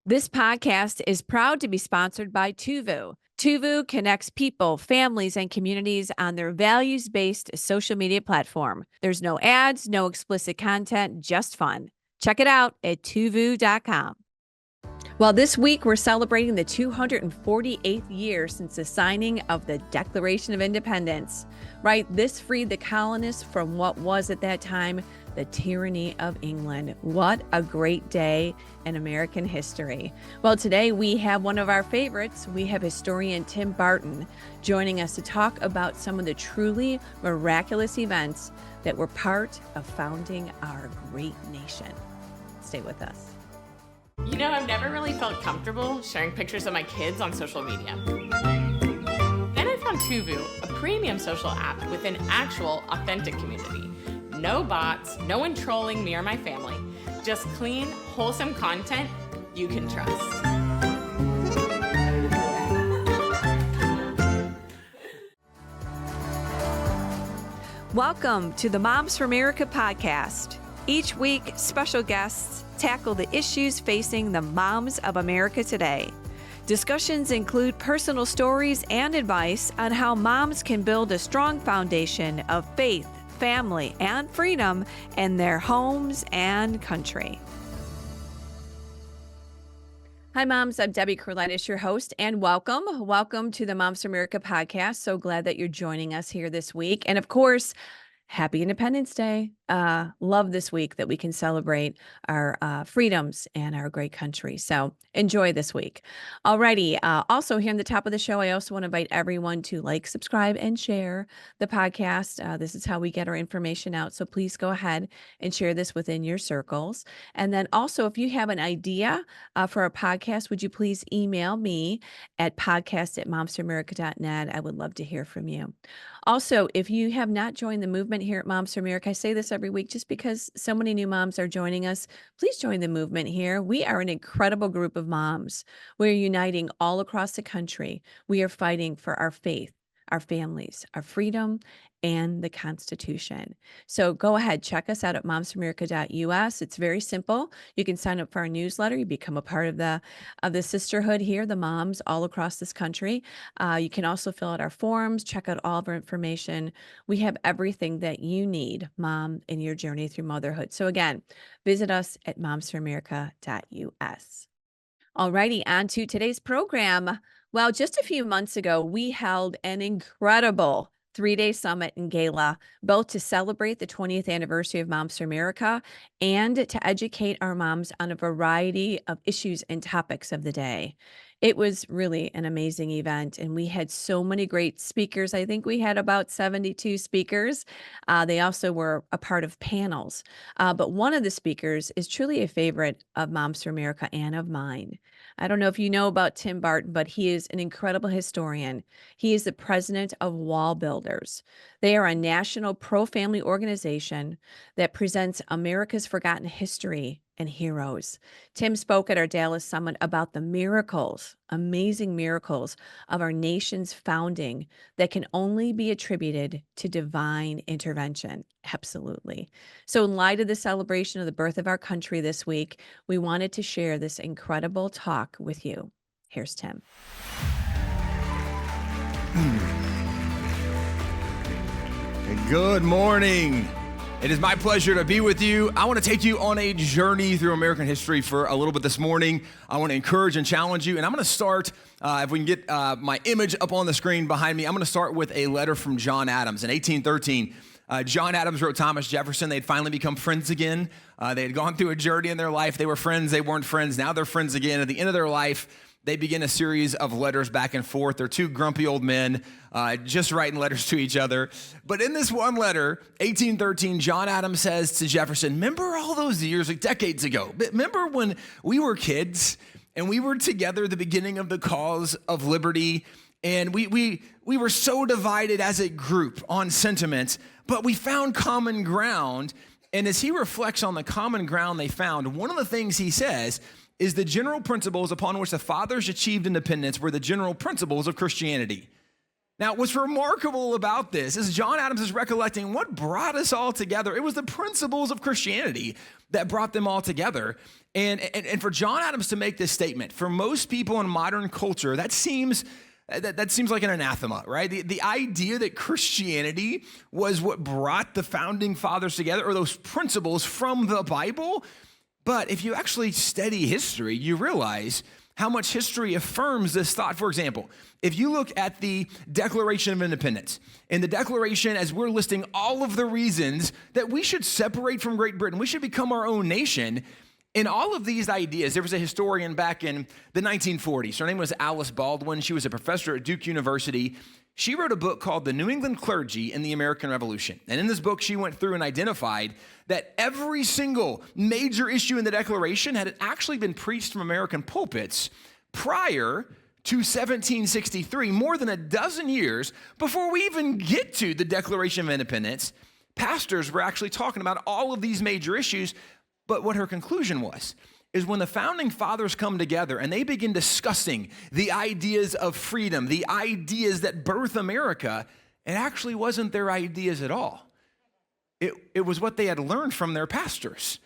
This podcast is proud to be sponsored by Tuvu. Tuvu connects people, families, and communities on their values-based social media platform. There's no ads, no explicit content, just fun. Check it out at tuvu.com. Well, this week we're celebrating the 248th year since the signing of the Declaration of Independence. Right? This freed the colonists from what was at that time the tyranny of England. What a great day in American history. Well, today we have one of our favorites. We have historian Tim Barton joining us to talk about some of the truly miraculous events that were part of founding our great nation. Stay with us. You know, I've never really felt comfortable sharing pictures of my kids on social media. Then I found Tuvu, a premium social app with an actual, authentic community. No bots, no one trolling me or my family. Just clean, wholesome content you can trust. Welcome to the Moms for America podcast. Each week, special guests tackle the issues facing the moms of America today. Discussions include personal stories and advice on how moms can build a strong foundation of faith, family, and freedom in their homes and country. Hi, moms. I'm Debbie Carlitis, your host, and welcome. Welcome to the Moms for America podcast. So glad that you're joining us here this week. And of course, Happy Independence Day. Love this week that we can celebrate our freedoms and our great country. So enjoy this week. Alrighty. Also here on the top of the show, I also want to invite everyone to like, subscribe, and share the podcast. This is how we get our information out. So please go ahead and share this within your circles. And then also, if you have an idea for a podcast, would you please email me at podcast@momsforamerica.net. I would love to hear from you. Also, if you have not joined the movement here at Moms for America, I say this every week just because so many new moms are joining us. Please join the movement here. We are an incredible group of moms. We're uniting all across the country. We are fighting for our faith, our families, our freedom, and the Constitution. So go ahead, check us out at momsforamerica.us. It's very simple. You can sign up for our newsletter. You become a part of the sisterhood here, the moms all across this country. You can also fill out our forms, check out all of our information. We have everything that you need, mom, in your journey through motherhood. So again, visit us at momsforamerica.us. Alrighty, on to today's program. Well, just a few months ago, we held an incredible 3-day summit and gala, both to celebrate the 20th anniversary of Moms for America and to educate our moms on a variety of issues and topics of the day. It was really an amazing event, and we had so many great speakers. I think we had about 72 speakers. They also were a part of panels. But one of the speakers is truly a favorite of Moms for America and of mine. I don't know if you know about Tim Barton, but he is an incredible historian. He is the president of WallBuilders. They are a national pro-family organization that presents America's forgotten history and heroes. Tim spoke at our Dallas summit about the miracles, amazing miracles of our nation's founding that can only be attributed to divine intervention. Absolutely. So in light of the celebration of the birth of our country this week, we wanted to share this incredible talk with you. Here's Tim. Good morning. It is my pleasure to be with you. I want to take you on a journey through American history for a little bit this morning. I want to encourage and challenge you. And I'm going to start, if we can get my image up on the screen behind me, I'm going to start with a letter from John Adams in 1813. John Adams wrote Thomas Jefferson. They'd finally become friends again. They had gone through a journey in their life. They were friends. They weren't friends. Now they're friends again. At the end of their life, they begin a series of letters back and forth. They're two grumpy old men just writing letters to each other. But in this one letter, 1813, John Adams says to Jefferson, remember all those years, like decades ago? Remember when we were kids and we were together at the beginning of the cause of liberty, and we were so divided as a group on sentiments, but we found common ground. And as he reflects on the common ground they found, one of the things he says is the general principles upon which the fathers achieved independence were the general principles of Christianity. Now, what's remarkable about this is John Adams is recollecting what brought us all together. It was the principles of Christianity that brought them all together. And for John Adams to make this statement, for most people in modern culture, that seems like an anathema, right? The idea that Christianity was what brought the founding fathers together, or those principles from the Bible. But if you actually study history, you realize how much history affirms this thought. For example, if you look at the Declaration of Independence, in the Declaration, as we're listing all of the reasons that we should separate from Great Britain, we should become our own nation, in all of these ideas, there was a historian back in the 1940s. Her name was Alice Baldwin. She was a professor at Duke University. She wrote a book called The New England Clergy in the American Revolution. And in this book, she went through and identified that every single major issue in the Declaration had actually been preached from American pulpits prior to 1763, more than a dozen years before we even get to the Declaration of Independence. Pastors were actually talking about all of these major issues. But what her conclusion was, is when the founding fathers come together and they begin discussing the ideas of freedom, the ideas that birth America, it actually wasn't their ideas at all. It was what they had learned from their pastors.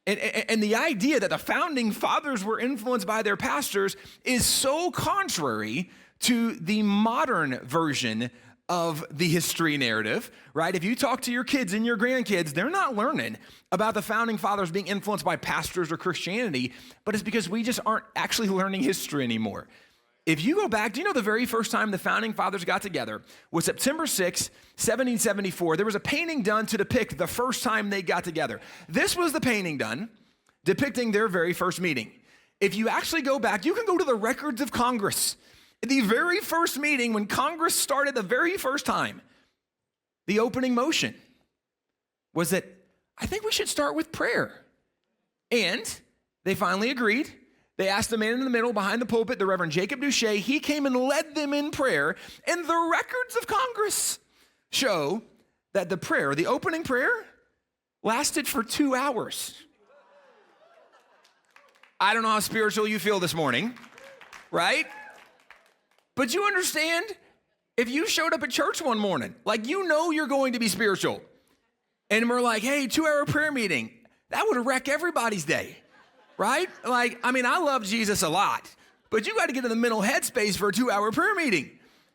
And the idea that the founding fathers were influenced by their pastors is so contrary to the modern version of the history narrative, right? If you talk to your kids and your grandkids, they're not learning about the founding fathers being influenced by pastors or Christianity, but it's because we just aren't actually learning history anymore. If you go back, do you know the very first time the founding fathers got together was September 6, 1774. There was a painting done to depict the first time they got together. This was the painting done depicting their very first meeting. If you actually go back, you can go to the records of Congress. The very first meeting, when Congress started the very first time, the opening motion was that I think we should start with prayer. And they finally agreed. They asked the man in the middle behind the pulpit, the Reverend Jacob Duché. He came and led them in prayer. And the records of Congress show that the prayer, the opening prayer, lasted for 2 hours. I don't know how spiritual you feel this morning, right? But you understand, if you showed up at church one morning, like you know you're going to be spiritual, and we're like, hey, 2-hour prayer meeting, that would wreck everybody's day, right? Like, I mean, I love Jesus a lot, but you got to get in the mental headspace for a 2-hour prayer meeting,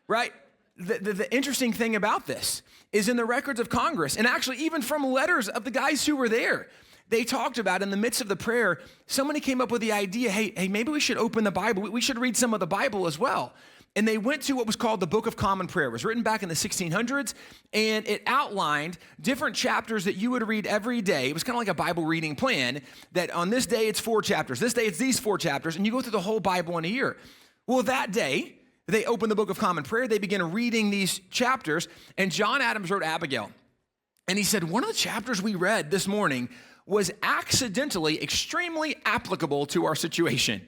right? The interesting thing about this is in the records of Congress, and actually even from letters of the guys who were there, they talked about in the midst of the prayer, somebody came up with the idea, hey, maybe we should open the Bible. We should read some of the Bible as well. And they went to what was called the Book of Common Prayer. It was written back in the 1600s, and it outlined different chapters that you would read every day. It was kind of like a Bible reading plan, that on this day it's 4 chapters, this day it's these 4 chapters, and you go through the whole Bible in a year. Well, that day, they opened the Book of Common Prayer, they began reading these chapters, and John Adams wrote Abigail. And he said, one of the chapters we read this morning was accidentally extremely applicable to our situation.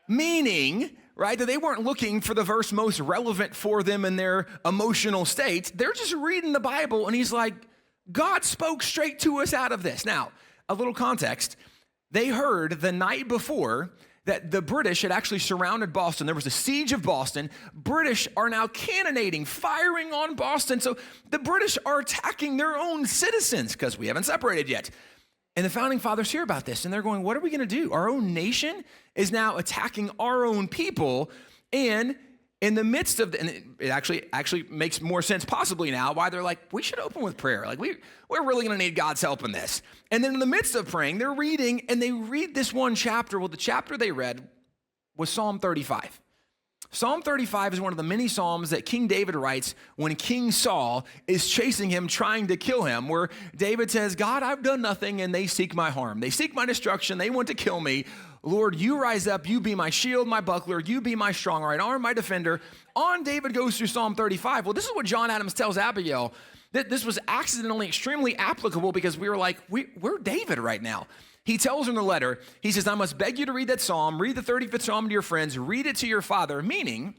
Meaning, right, that they weren't looking for the verse most relevant for them in their emotional state. They're just reading the Bible, and he's like, God spoke straight to us out of this. Now, a little context. They heard the night before that the British had actually surrounded Boston. There was a siege of Boston. British are now cannonading, firing on Boston. So the British are attacking their own citizens because we haven't separated yet. And the founding fathers hear about this, and they're going, what are we going to do? Our own nation is now attacking our own people. And in the midst of, and it actually makes more sense possibly now why they're like, we should open with prayer. Like, we're really going to need God's help in this. And then in the midst of praying, they're reading, and they read this one chapter. Well, the chapter they read was Psalm 35. Psalm 35 is one of the many psalms that King David writes when King Saul is chasing him, trying to kill him, where David says, God, I've done nothing, and they seek my harm. They seek my destruction. They want to kill me. Lord, you rise up. You be my shield, my buckler. You be my strong right arm, my defender. On David goes through Psalm 35. Well, this is what John Adams tells Abigail, that this was accidentally extremely applicable because we were like, we're David right now. He tells her in the letter, he says, I must beg you to read that psalm, read the 35th psalm to your friends, read it to your father, meaning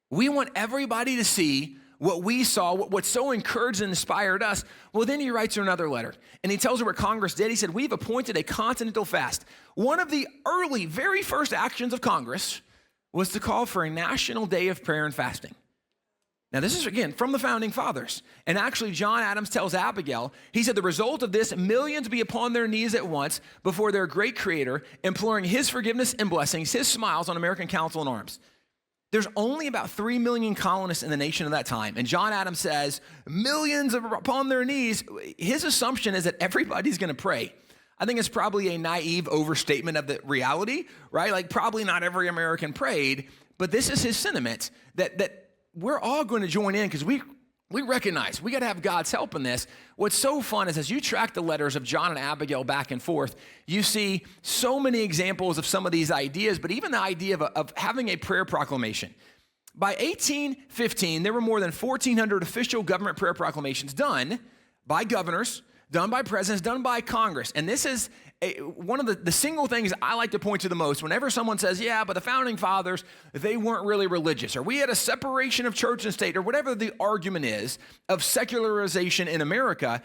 we want everybody to see what we saw, what so encouraged and inspired us. Well, then he writes her another letter, and he tells her what Congress did. He said, we've appointed a continental fast. One of the early, very first actions of Congress was to call for a national day of prayer and fasting. Now, this is, again, from the Founding Fathers. And actually, John Adams tells Abigail, he said, the result of this, millions be upon their knees at once before their great creator, imploring his forgiveness and blessings, his smiles on American council and arms. There's only about 3 million colonists in the nation at that time. And John Adams says, millions are upon their knees. His assumption is that everybody's going to pray. I think it's probably a naive overstatement of the reality, right? Like probably not every American prayed, but this is his sentiment that we're all going to join in because we recognize we got to have God's help in this. What's so fun is as you track the letters of John and Abigail back and forth, you see so many examples of some of these ideas, but even the idea of having a prayer proclamation. By 1815, there were more than 1,400 official government prayer proclamations done by governors, done by presidents, done by Congress. And this is one of the single things I like to point to the most. Whenever someone says, yeah, but the Founding Fathers, they weren't really religious, or we had a separation of church and state, or whatever the argument is of secularization in America,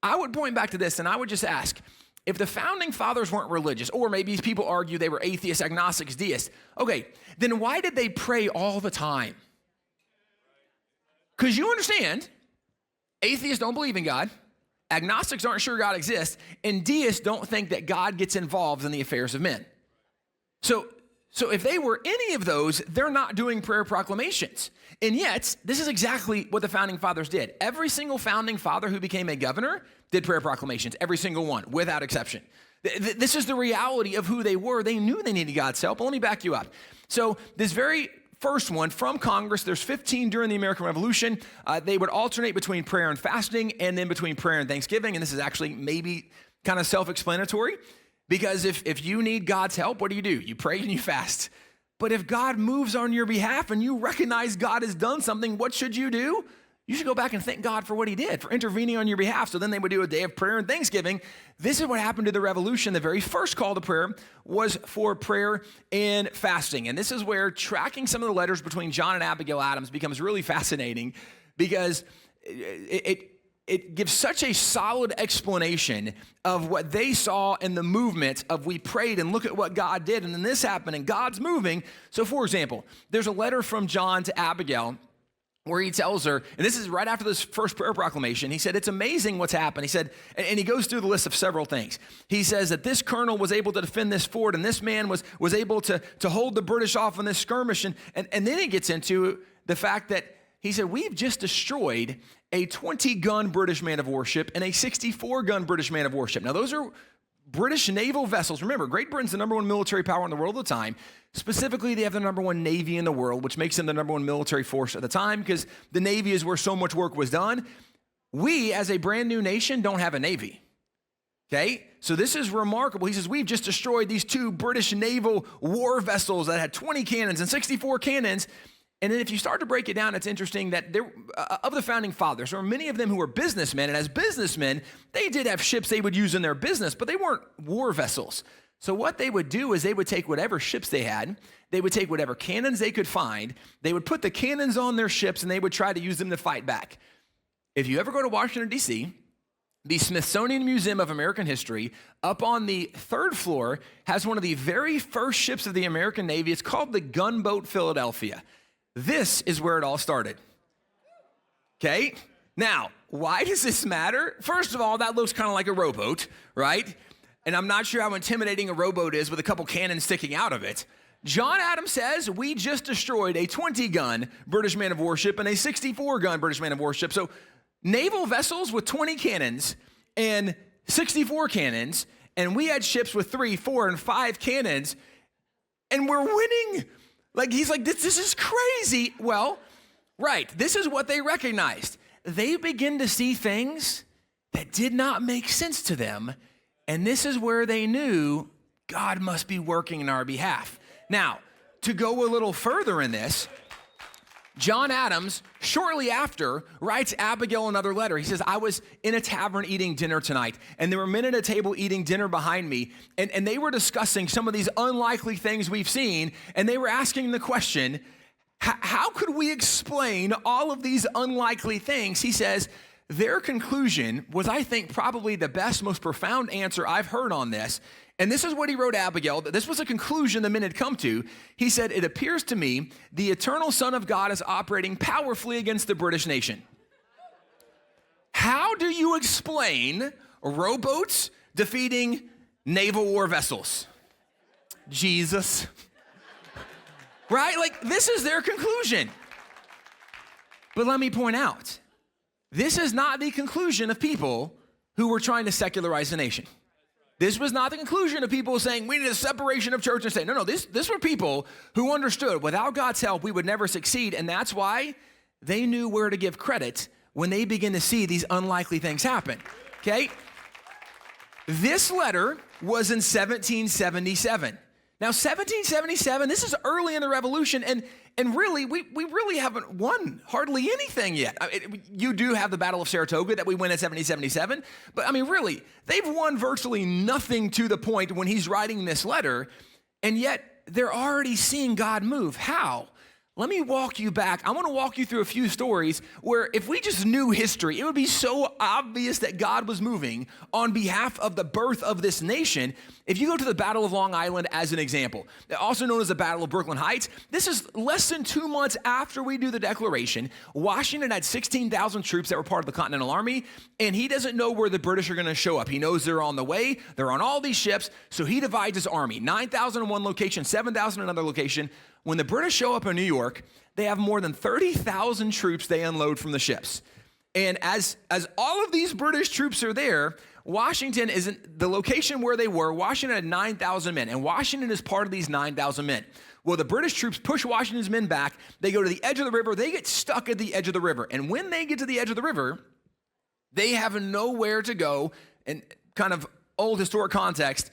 I would point back to this and I would just ask, if the Founding Fathers weren't religious, or maybe people argue they were atheists, agnostics, deists, okay, then why did they pray all the time? Because you understand, atheists don't believe in God. Agnostics aren't sure God exists, and deists don't think that God gets involved in the affairs of men. So if they were any of those, they're not doing prayer proclamations. And yet, this is exactly what the Founding Fathers did. Every single Founding Father who became a governor did prayer proclamations, every single one, without exception. This is the reality of who they were. They knew they needed God's help. Well, let me back you up. So this very first one from Congress, there's 15 during the American Revolution. They would alternate between prayer and fasting and then between prayer and thanksgiving. And this is actually maybe kind of self-explanatory because if you need God's help, what do? You pray and you fast. But if God moves on your behalf and you recognize God has done something, what should you do? You should go back and thank God for what he did, for intervening on your behalf. So then they would do a day of prayer and thanksgiving. This is what happened to the revolution. The very first call to prayer was for prayer and fasting. And this is where tracking some of the letters between John and Abigail Adams becomes really fascinating because it gives such a solid explanation of what they saw in the movement of we prayed and look at what God did. And then this happened and God's moving. So for example, there's a letter from John to Abigail where he tells her, and this is right after this first prayer proclamation, he said, it's amazing what's happened. He said, and he goes through the list of several things. He says that this colonel was able to defend this fort, and this man was able to hold the British off on this skirmish. And then he gets into the fact that he said, we've just destroyed a 20-gun British man of warship and a 64-gun British man of warship. Now, those are British naval vessels. Remember, Great Britain's the number one military power in the world at the time. Specifically, they have the number one Navy in the world, which makes them the number one military force at the time because the Navy is where so much work was done. We, as a brand new nation, don't have a Navy. Okay? So this is remarkable. He says, we've just destroyed these 2 British naval war vessels that had 20 cannons and 64 cannons. And then if you start to break it down, it's interesting that of the Founding Fathers, there were many of them who were businessmen. And as businessmen, they did have ships they would use in their business, but they weren't war vessels. So what they would do is they would take whatever ships they had, they would take whatever cannons they could find, they would put the cannons on their ships, and they would try to use them to fight back. If you ever go to Washington, D.C., the Smithsonian Museum of American History, up on the 3rd floor, has one of the very first ships of the American Navy. It's called the Gunboat Philadelphia. This is where it all started. Okay? Now, why does this matter? First of all, that looks kind of like a rowboat, right? And I'm not sure how intimidating a rowboat is with a couple cannons sticking out of it. John Adams says we just destroyed a 20-gun British man of warship and a 64-gun British man of warship. So naval vessels with 20 cannons and 64 cannons, and we had ships with 3, 4, and 5 cannons, and we're winning. Like, he's like, this is crazy. Well, right, this is what they recognized. They begin to see things that did not make sense to them, and this is where they knew God must be working in our behalf. Now, to go a little further in this, John Adams, shortly after, writes Abigail another letter. He says, I was in a tavern eating dinner tonight, and there were men at a table eating dinner behind me, and they were discussing some of these unlikely things we've seen, and they were asking the question, how could we explain all of these unlikely things? He says, their conclusion was, I think, probably the best, most profound answer I've heard on this, And this is what he wrote Abigail. This was a conclusion the men had come to. He said, "It appears to me the eternal Son of God is operating powerfully against the British nation." How do you explain rowboats defeating naval war vessels? Jesus. Right? Like, this is their conclusion. But let me point out, this is not the conclusion of people who were trying to secularize the nation. This was not the conclusion of people saying we need a separation of church and state. No, this were people who understood without God's help, we would never succeed. And that's why they knew where to give credit when they begin to see these unlikely things happen, okay? This letter was in 1777. Now, 1777, this is early in the Revolution, and really, we really haven't won hardly anything yet. You do have the Battle of Saratoga that we win in 1777, but I mean, really, they've won virtually nothing to the point when he's writing this letter, and yet they're already seeing God move. How? Let me walk you back. I want to walk you through a few stories where if we just knew history, it would be so obvious that God was moving on behalf of the birth of this nation. If you go to the Battle of Long Island as an example, also known as the Battle of Brooklyn Heights, this is less than 2 months after we do the Declaration. Washington had 16,000 troops that were part of the Continental Army, and he doesn't know where the British are going to show up. He knows they're on the way. They're on all these ships, so he divides his army. 9,000 in one location, 7,000 in another location. When the British show up in New York, they have more than 30,000 troops they unload from the ships. And as all of these British troops are there, Washington isn't the location where they were. Washington had 9,000 men, and Washington is part of these 9,000 men. Well, the British troops push Washington's men back. They go to the edge of the river. They get stuck at the edge of the river. And when they get to the edge of the river, they have nowhere to go. And kind of old historic context,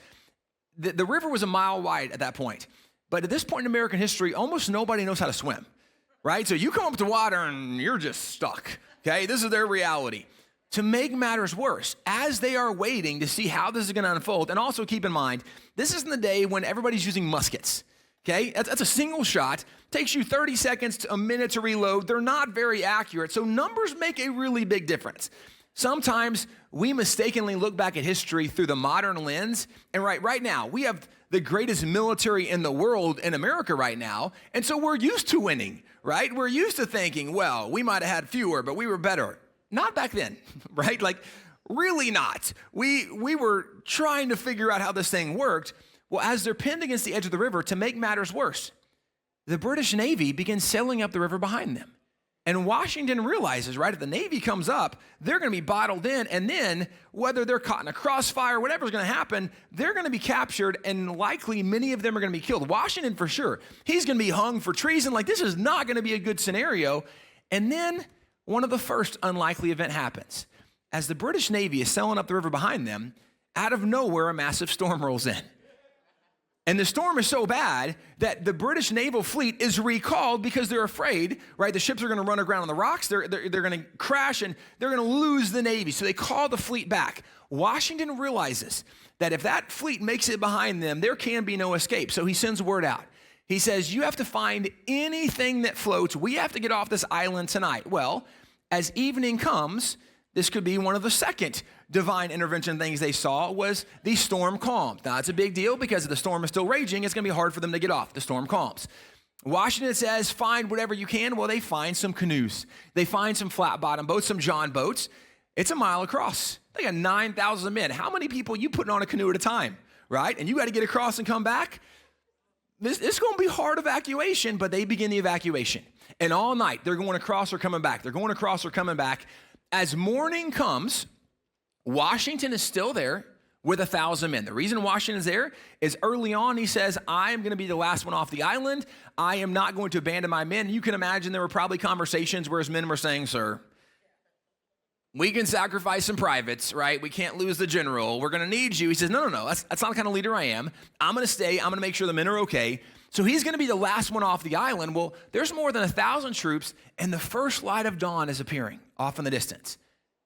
the river was a mile wide at that point. But at this point in American history, almost nobody knows how to swim, right? So you come up to water and you're just stuck, okay? This is their reality. To make matters worse, as they are waiting to see how this is going to unfold, and also keep in mind, this isn't the day when everybody's using muskets, okay? That's a single shot. Takes you 30 seconds to a minute to reload. They're not very accurate, so numbers make a really big difference. Sometimes we mistakenly look back at history through the modern lens, and right now, we have the greatest military in the world in America right now, and so we're used to winning, right? We're used to thinking, well, we might have had fewer, but we were better. Not back then, right? Like, really not. We were trying to figure out how this thing worked. Well, as they're pinned against the edge of the river, to make matters worse, the British Navy begins sailing up the river behind them. And Washington realizes, right, if the Navy comes up, they're going to be bottled in, and then whether they're caught in a crossfire, whatever's going to happen, they're going to be captured, and likely many of them are going to be killed. Washington, for sure, he's going to be hung for treason. Like, this is not going to be a good scenario. And then one of the first unlikely event happens. As the British Navy is sailing up the river behind them, out of nowhere, a massive storm rolls in. And the storm is so bad that the British naval fleet is recalled because they're afraid, right? The ships are going to run aground on the rocks. They're going to crash, and they're going to lose the Navy. So they call the fleet back. Washington realizes that if that fleet makes it behind them, there can be no escape. So he sends word out. He says, you have to find anything that floats. We have to get off this island tonight. Well, as evening comes, this could be one of the second divine intervention things they saw was the storm calmed. Now, it's a big deal because if the storm is still raging, it's going to be hard for them to get off. The storm calms. Washington says, find whatever you can. Well, they find some canoes. They find some flat bottom boats, some John boats. It's a mile across. They got 9,000 men. How many people you putting on a canoe at a time, right? And you got to get across and come back. This is going to be hard evacuation, but they begin the evacuation. And all night, they're going across or coming back. They're going across or coming back. As morning comes, Washington is still there with 1,000 men. The reason Washington's there is early on, he says, I am going to be the last one off the island. I am not going to abandon my men. You can imagine there were probably conversations where his men were saying, sir, we can sacrifice some privates, right? We can't lose the general. We're going to need you. He says, no. That's not the kind of leader I am. I'm going to stay. I'm going to make sure the men are okay. So he's going to be the last one off the island. Well, there's more than 1,000 troops, and the first light of dawn is appearing off in the distance.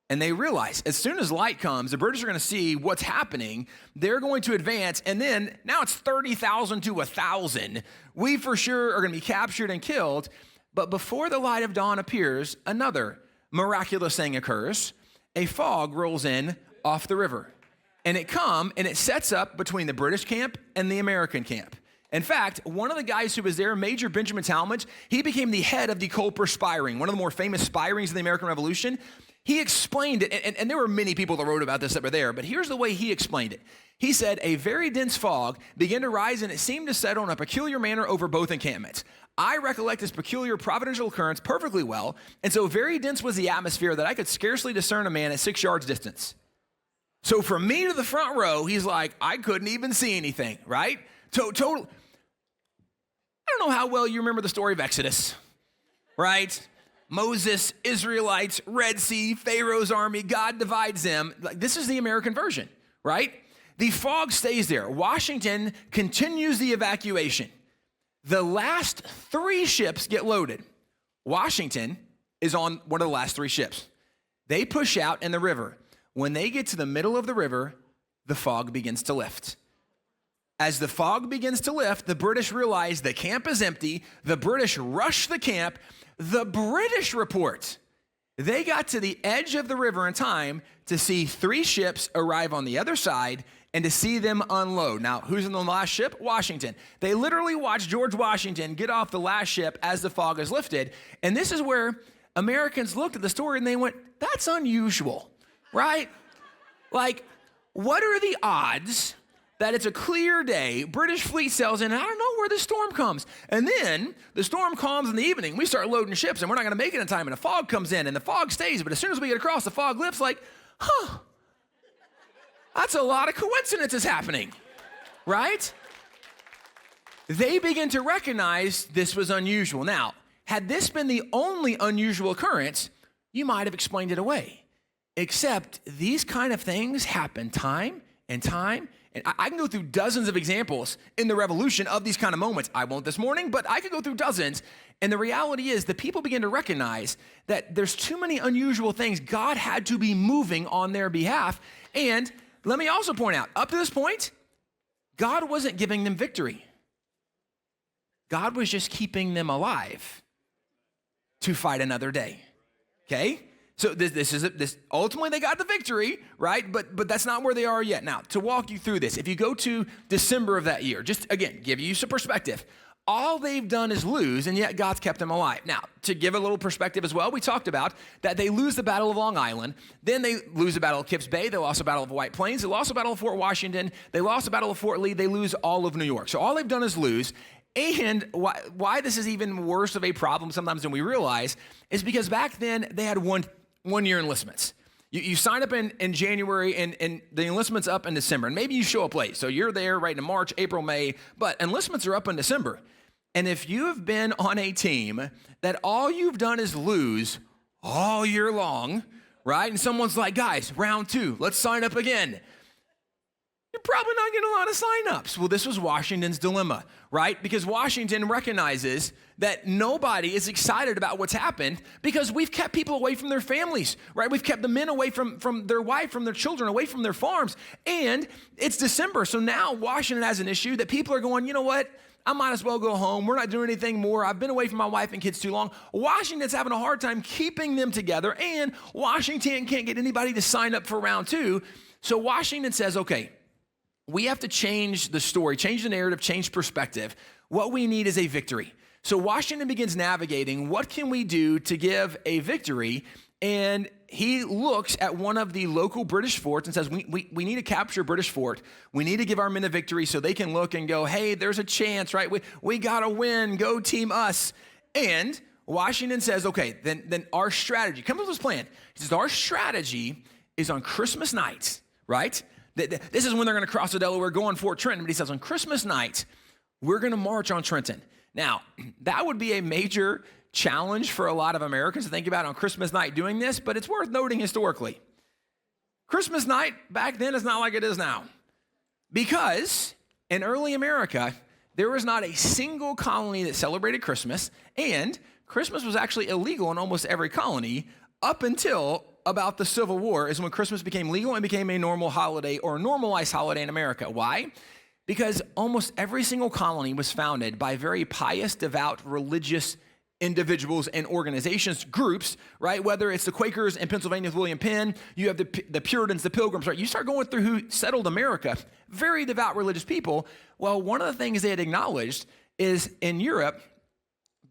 And they realize as soon as light comes, the British are going to see what's happening. They're going to advance. And then now it's 30,000 to 1,000. We for sure are going to be captured and killed. But before the light of dawn appears, another miraculous thing occurs. A fog rolls in off the river. and it sets up between the British camp and the American camp. In fact, one of the guys who was there, Major Benjamin Talmadge, he became the head of the Culper Spy Ring, one of the more famous spy rings in the American Revolution. He explained it, and there were many people that wrote about this that were there, but here's the way he explained it. He said, a very dense fog began to rise, and it seemed to settle in a peculiar manner over both encampments. I recollect this peculiar providential occurrence perfectly well, and so very dense was the atmosphere that I could scarcely discern a man at 6 yards distance. So from me to the front row, he's like, I couldn't even see anything, right? Total. I don't know how well you remember the story of Exodus, right? Moses, Israelites, Red Sea, Pharaoh's army, God divides them. Like, this is the American version, right? The fog stays there. Washington continues the evacuation. The last 3 ships get loaded. Washington is on one of the last 3 ships. They push out in the river. When they get to the middle of the river, the fog begins to lift. As the fog begins to lift, the British realize the camp is empty. The British rush the camp. The British report they got to the edge of the river in time to see 3 ships arrive on the other side and to see them unload. Now, who's in the last ship? Washington. They literally watched George Washington get off the last ship as the fog is lifted. And this is where Americans looked at the story and they went, that's unusual, right? Like, what are the odds that it's a clear day, British fleet sails in, and I don't know where the storm comes. And then the storm calms in the evening. We start loading ships, and we're not going to make it in time, and the fog comes in, and the fog stays. But as soon as we get across, the fog lifts like, that's a lot of coincidences happening, right? They begin to recognize this was unusual. Now, had this been the only unusual occurrence, you might have explained it away. Except these kind of things happen time and time. And I can go through dozens of examples in the Revolution of these kind of moments. I won't this morning, but I could go through dozens. And the reality is the people begin to recognize that there's too many unusual things. God had to be moving on their behalf. And let me also point out, up to this point, God wasn't giving them victory. God was just keeping them alive to fight another day, okay? So this ultimately they got the victory, right? But that's not where they are yet. Now, to walk you through this, if you go to December of that year, just again, give you some perspective. All they've done is lose, and yet God's kept them alive. Now, to give a little perspective as well, we talked about that they lose the Battle of Long Island, then they lose the Battle of Kips Bay, they lost the Battle of White Plains, they lost the Battle of Fort Washington, they lost the Battle of Fort Lee, they lose all of New York. So all they've done is lose. And why this is even worse of a problem sometimes than we realize is because back then they had one-year enlistments. You sign up in January and the enlistment's up in December. And maybe you show up late. So you're there right in March, April, May, but enlistments are up in December. And if you have been on a team that all you've done is lose all year long, right? And someone's like, guys, round 2, let's sign up again. You're probably not getting a lot of signups. Well, this was Washington's dilemma, right? Because Washington recognizes that nobody is excited about what's happened because we've kept people away from their families, right? We've kept the men away from their wife, from their children, away from their farms. And it's December. So now Washington has an issue that people are going, you know what? I might as well go home. We're not doing anything more. I've been away from my wife and kids too long. Washington's having a hard time keeping them together, and Washington can't get anybody to sign up for round 2. So Washington says, okay, we have to change the story, change the narrative, change perspective. What we need is a victory. So Washington begins navigating, what can we do to give a victory? And he looks at one of the local British forts and says, we need to capture British fort. We need to give our men a victory so they can look and go, hey, there's a chance, right? We got to win. Go team us. And Washington says, okay, then our strategy, comes with this plan. He says, our strategy is on Christmas night, right? This is when they're going to cross the Delaware, go on Fort Trenton. But he says, on Christmas night, we're going to march on Trenton. Now, that would be a major challenge for a lot of Americans to think about on Christmas night doing this, but it's worth noting historically. Christmas night back then is not like it is now. Because in early America, there was not a single colony that celebrated Christmas, and Christmas was actually illegal in almost every colony up until about the Civil War is when Christmas became legal and became a normal holiday or a normalized holiday in America. Why? Because almost every single colony was founded by very pious, devout, religious individuals and organizations, groups, right? Whether it's the Quakers in Pennsylvania with William Penn, you have the Puritans, the Pilgrims, right? You start going through who settled America, very devout religious people. Well, one of the things they had acknowledged is in Europe,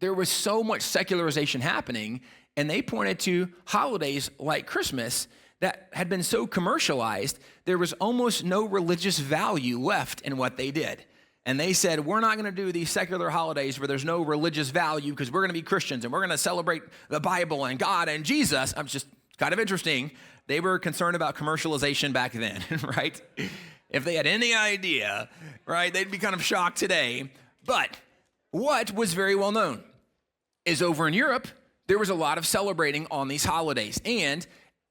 there was so much secularization happening, and they pointed to holidays like Christmas that had been so commercialized, there was almost no religious value left in what they did. And they said, we're not going to do these secular holidays where there's no religious value because we're going to be Christians and we're going to celebrate the Bible and God and Jesus. I'm just kind of interesting. They were concerned about commercialization back then, right? If they had any idea, right, they'd be kind of shocked today. But what was very well known is over in Europe, there was a lot of celebrating on these holidays. And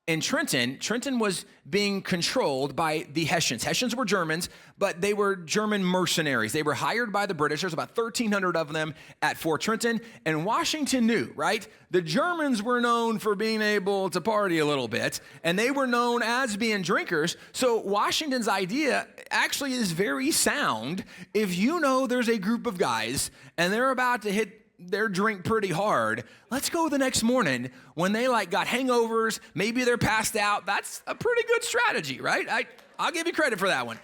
in Trenton was being controlled by the Hessians. Hessians were Germans, but they were German mercenaries. They were hired by the British. There's about 1,300 of them at Fort Trenton. And Washington knew, right? The Germans were known for being able to party a little bit, and they were known as being drinkers. So Washington's idea actually is very sound. If you know there's a group of guys, and they're about to hit their drink pretty hard, let's go the next morning when they got hangovers, maybe they're passed out. That's a pretty good strategy, right? I'll give you credit for that one.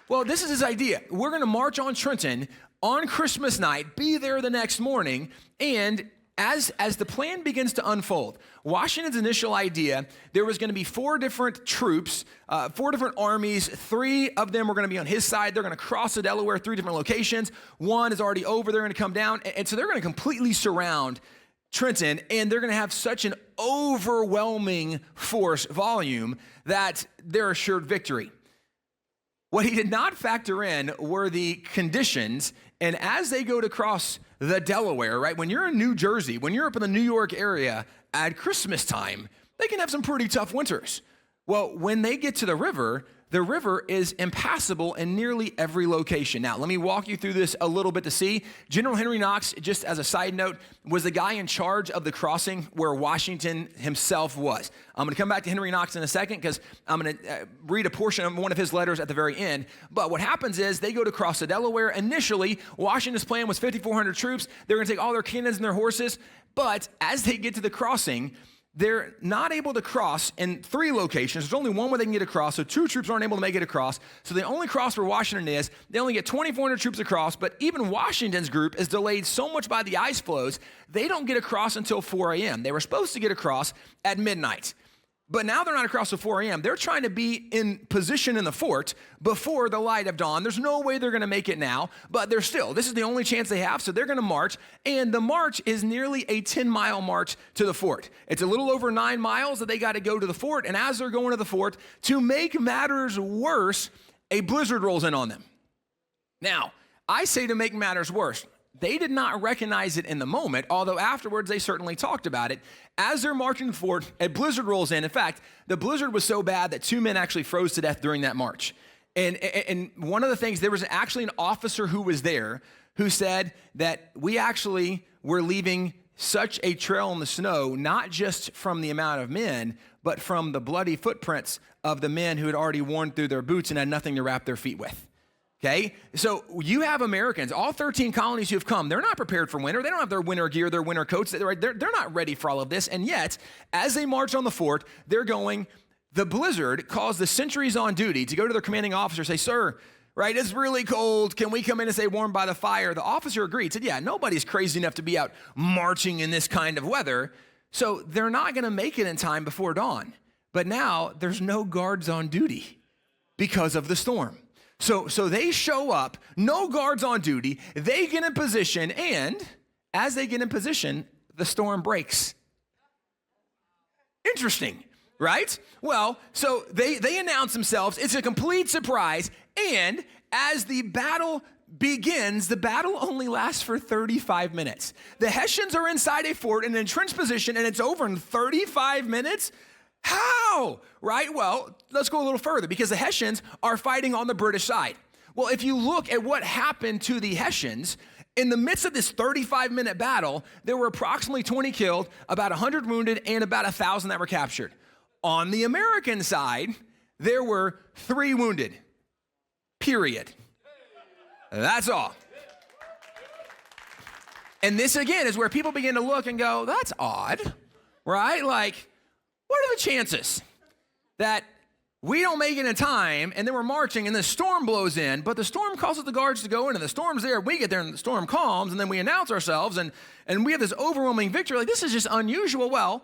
Well, this is his idea. We're going to march on Trenton on Christmas night, be there the next morning, and as the plan begins to unfold, Washington's initial idea, there was going to be 4 different troops, 4 different armies. 3 of them were going to be on his side. They're going to cross the Delaware, 3 different locations. 1 is already over. They're going to come down. And so they're going to completely surround Trenton, and they're going to have such an overwhelming force volume that they're assured victory. What he did not factor in were the conditions, and as they go to cross the Delaware, right, when you're in New Jersey, when you're up in the New York area at Christmas time, they can have some pretty tough winters. Well, when they get to the river is impassable in nearly every location. Now, let me walk you through this a little bit to see. General Henry Knox, just as a side note, was the guy in charge of the crossing where Washington himself was. I'm going to come back to Henry Knox in a second because I'm going to read a portion of one of his letters at the very end. But what happens is they go to cross the Delaware. Initially, Washington's plan was 5,400 troops. They're going to take all their cannons and their horses. But as they get to the crossing, they're not able to cross in 3 locations. There's only one where they can get across, so 2 troops aren't able to make it across. So they only cross where Washington is. They only get 2,400 troops across, but even Washington's group is delayed so much by the ice flows, they don't get across until 4 a.m. They were supposed to get across at midnight. But now they're not across till 4 a.m. They're trying to be in position in the fort before the light of dawn. There's no way they're going to make it now, but this is the only chance they have, so they're going to march, and the march is nearly a 10-mile march to the fort. It's a little over 9 miles that they got to go to the fort, and as they're going to the fort, to make matters worse, a blizzard rolls in on them. Now, I say to make matters worse. They did not recognize it in the moment, although afterwards they certainly talked about it. As they're marching to the fort, a blizzard rolls in. In fact, the blizzard was so bad that 2 men actually froze to death during that march. And one of the things, there was actually an officer who was there who said that we actually were leaving such a trail in the snow, not just from the amount of men, but from the bloody footprints of the men who had already worn through their boots and had nothing to wrap their feet with. Okay, so you have Americans, all 13 colonies who have come, they're not prepared for winter. They don't have their winter gear, their winter coats. They're not ready for all of this. And yet, as they march on the fort, they're going, the blizzard caused the sentries on duty to go to their commanding officer and say, sir, right, it's really cold. Can we come in and stay warm by the fire? The officer agreed, said, yeah, nobody's crazy enough to be out marching in this kind of weather. So they're not going to make it in time before dawn. But now there's no guards on duty because of the storm. So they show up, no guards on duty, they get in position, and as they get in position, the storm breaks. Interesting, right? Well, so they announce themselves, it's a complete surprise, and as the battle begins, the battle only lasts for 35 minutes. The Hessians are inside a fort in an entrenched position, and it's over in 35 minutes? How? Right? Well, let's go a little further because the Hessians are fighting on the British side. Well, if you look at what happened to the Hessians, in the midst of this 35-minute battle, there were approximately 20 killed, about 100 wounded, and about 1,000 that were captured. On the American side, there were 3 wounded. Period. That's all. And this, again, is where people begin to look and go, that's odd, right? Like, what are the chances that we don't make it in time, and then we're marching, and the storm blows in, but the storm causes the guards to go in, and the storm's there, we get there, and the storm calms, and then we announce ourselves, and we have this overwhelming victory. Like, this is just unusual. Well,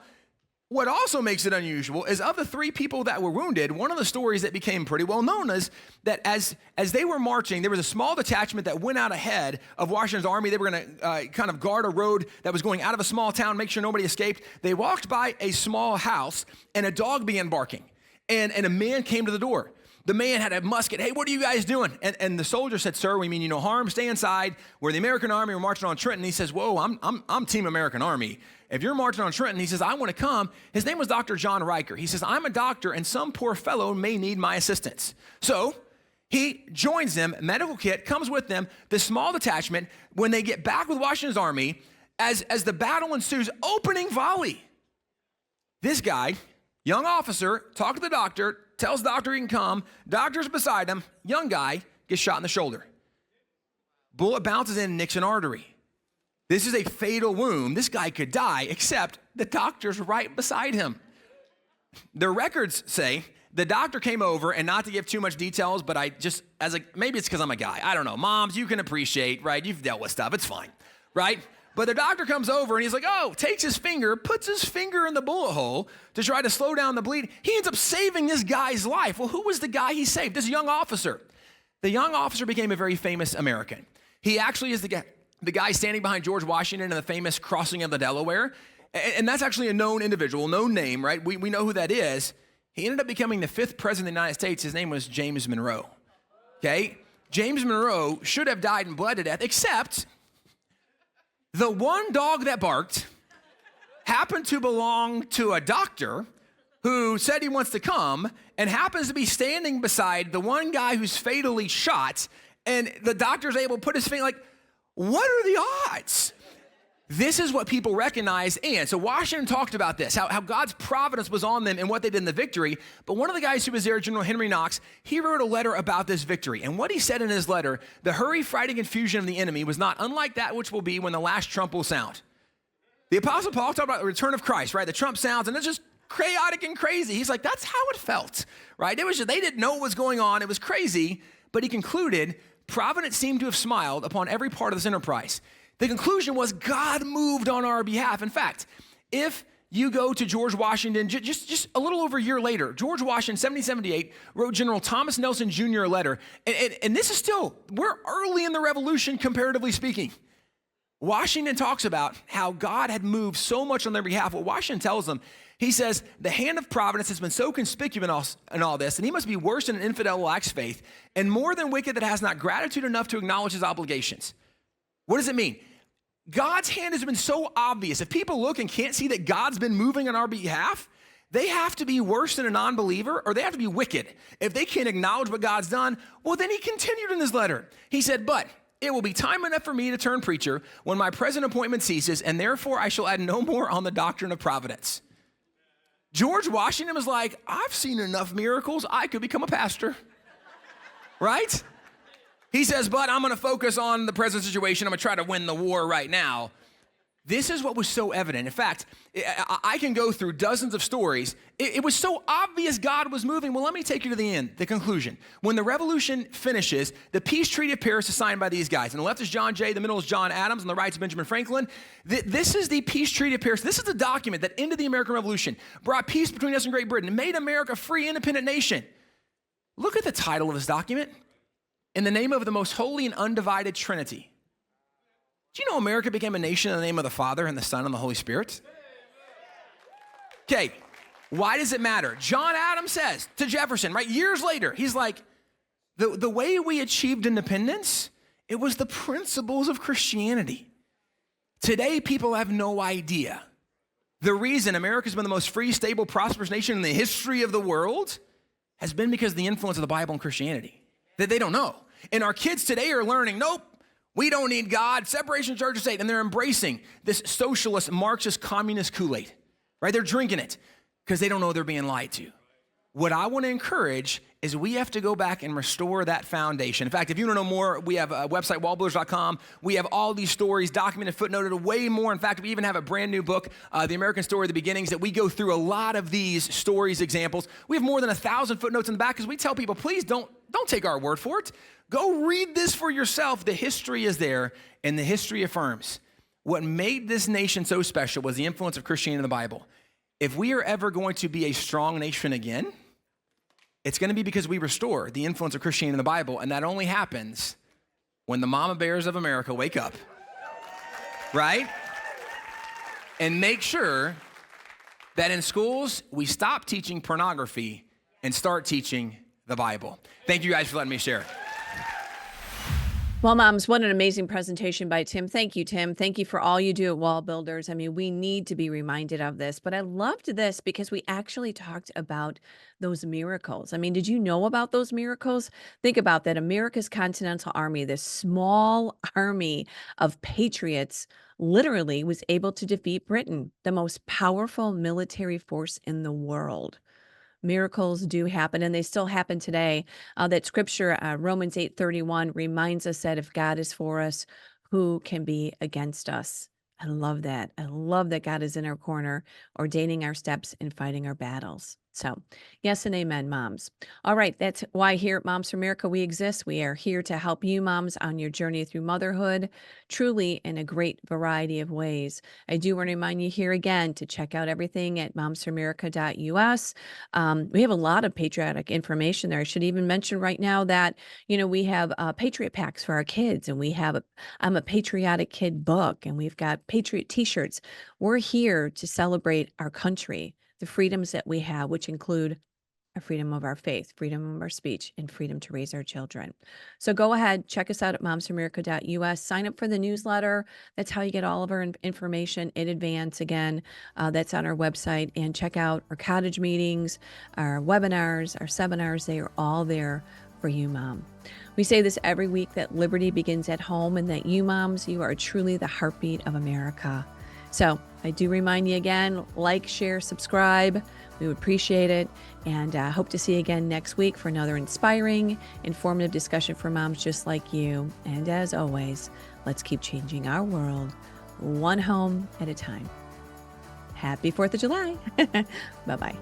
what also makes it unusual is of the 3 people that were wounded, one of the stories that became pretty well known is that as they were marching, there was a small detachment that went out ahead of Washington's army. They were going to kind of guard a road that was going out of a small town, make sure nobody escaped. They walked by a small house, and a dog began barking, and a man came to the door. The man had a musket. Hey, what are you guys doing? And the soldier said, sir, we mean you no harm. Stay inside. We're the American Army. We're marching on Trenton. He says, whoa, I'm Team American Army. If you're marching on Trenton, he says, I want to come. His name was Dr. John Riker. He says, I'm a doctor, and some poor fellow may need my assistance. So he joins them, medical kit, comes with them, this small detachment. When they get back with Washington's army, as the battle ensues, opening volley. This guy, young officer, talks to the doctor, tells the doctor he can come. Doctor's beside him. Young guy gets shot in the shoulder. Bullet bounces in and nicks an artery. This is a fatal wound. This guy could die, except the doctor's right beside him. The records say the doctor came over, and not to give too much details, but maybe it's because I'm a guy. I don't know. Moms, you can appreciate, right? You've dealt with stuff. It's fine, right? But the doctor comes over, and he's like, takes his finger, puts his finger in the bullet hole to try to slow down the bleed. He ends up saving this guy's life. Well, who was the guy he saved? This young officer. The young officer became a very famous American. He actually is the guy standing behind George Washington in the famous crossing of the Delaware. And that's actually a known individual, known name, right? We know who that is. He ended up becoming the 5th president of the United States. His name was James Monroe, okay? James Monroe should have died and bled to death, except the one dog that barked happened to belong to a doctor who said he wants to come and happens to be standing beside the one guy who's fatally shot, and the doctor's able to put his finger like, what are the odds? This is what people recognize. And so Washington talked about this, how God's providence was on them and what they did in the victory. But one of the guys who was there, General Henry Knox, he wrote a letter about this victory. And what he said in his letter, the hurry, fright, and confusion of the enemy was not unlike that which will be when the last trump will sound. The Apostle Paul talked about the return of Christ, right? The trump sounds, and it's just chaotic and crazy. He's like, that's how it felt, right? It was just, they didn't know what was going on. It was crazy. But he concluded, providence seemed to have smiled upon every part of this enterprise. The conclusion was God moved on our behalf. In fact, if you go to George Washington, just a little over a year later, George Washington, 1778, wrote General Thomas Nelson Jr. a letter. And this is still, we're early in the revolution, comparatively speaking. Washington talks about how God had moved so much on their behalf. What Washington tells them, he says, the hand of providence has been so conspicuous in all this, and he must be worse than an infidel who lacks faith, and more than wicked that has not gratitude enough to acknowledge his obligations. What does it mean? God's hand has been so obvious. If people look and can't see that God's been moving on our behalf, they have to be worse than a non-believer, or they have to be wicked. If they can't acknowledge what God's done, well, then he continued in his letter. He said, but it will be time enough for me to turn preacher when my present appointment ceases, and therefore I shall add no more on the doctrine of providence. George Washington was like, I've seen enough miracles, I could become a pastor, right? He says, but I'm going to focus on the present situation. I'm going to try to win the war right now. This is what was so evident. In fact, I can go through dozens of stories. It was so obvious God was moving. Well, let me take you to the end, the conclusion. When the revolution finishes, the peace treaty of Paris is signed by these guys. On the left is John Jay, the middle is John Adams, on the right is Benjamin Franklin. This is the peace treaty of Paris. This is the document that ended the American Revolution, brought peace between us and Great Britain, and made America a free, independent nation. Look at the title of this document. In the name of the most holy and undivided Trinity. Do you know America became a nation in the name of the Father and the Son and the Holy Spirit? Okay, why does it matter? John Adams says to Jefferson, right, years later, he's like, the way we achieved independence, it was the principles of Christianity. Today, people have no idea. The reason America's been the most free, stable, prosperous nation in the history of the world has been because of the influence of the Bible and Christianity. That they don't know. And our kids today are learning, nope, we don't need God, separation of church and state, and they're embracing this socialist, Marxist, communist Kool-Aid, right? They're drinking it because they don't know they're being lied to. what I want to encourage is we have to go back and restore that foundation. In fact, if you want to know more, we have a website, WallBuilders.com. We have all these stories documented, footnoted, way more. In fact, we even have a brand new book, The American Story of the Beginnings, that we go through a lot of these stories, examples. We have more than 1,000 footnotes in the back because we tell people, please don't take our word for it. Go read this for yourself. The history is there, and the history affirms. What made this nation so special was the influence of Christianity in the Bible. If we are ever going to be a strong nation again, it's going to be because we restore the influence of Christianity in the Bible, and that only happens when the mama bears of America wake up, right? And make sure that in schools, we stop teaching pornography and start teaching the Bible. Thank you guys for letting me share. Well, moms, what an amazing presentation by Tim. Thank you, Tim. Thank you for all you do at WallBuilders. I mean, we need to be reminded of this, but I loved this because we actually talked about those miracles. I mean, did you know about those miracles? Think about that. America's Continental Army, this small army of patriots, literally was able to defeat Britain, the most powerful military force in the world. Miracles do happen, and they still happen today. That scripture, Romans 8:31, reminds us that if God is for us, who can be against us? I love that. I love that God is in our corner, ordaining our steps and fighting our battles. So, yes and amen, moms. All right, that's why here at Moms for America we exist. We are here to help you moms on your journey through motherhood, truly in a great variety of ways. I do want to remind you here again to check out everything at momsforamerica.us. We have a lot of patriotic information there. I should even mention right now that, we have Patriot Packs for our kids, and we have I'm a Patriotic Kid book, and we've got Patriot t-shirts. We're here to celebrate our country, the freedoms that we have, which include a freedom of our faith, freedom of our speech, and freedom to raise our children. So go ahead, check us out at momsforamerica.us. Sign up for the newsletter. That's how you get all of our information in advance. Again, that's on our website. And check out our cottage meetings, our webinars, our seminars. They are all there for you, mom. We say this every week, that liberty begins at home, and that you moms, you are truly the heartbeat of America. So I do remind you again, like, share, subscribe. We would appreciate it. And hope to see you again next week for another inspiring, informative discussion for moms just like you. And as always, let's keep changing our world one home at a time. Happy 4th of July. Bye-bye.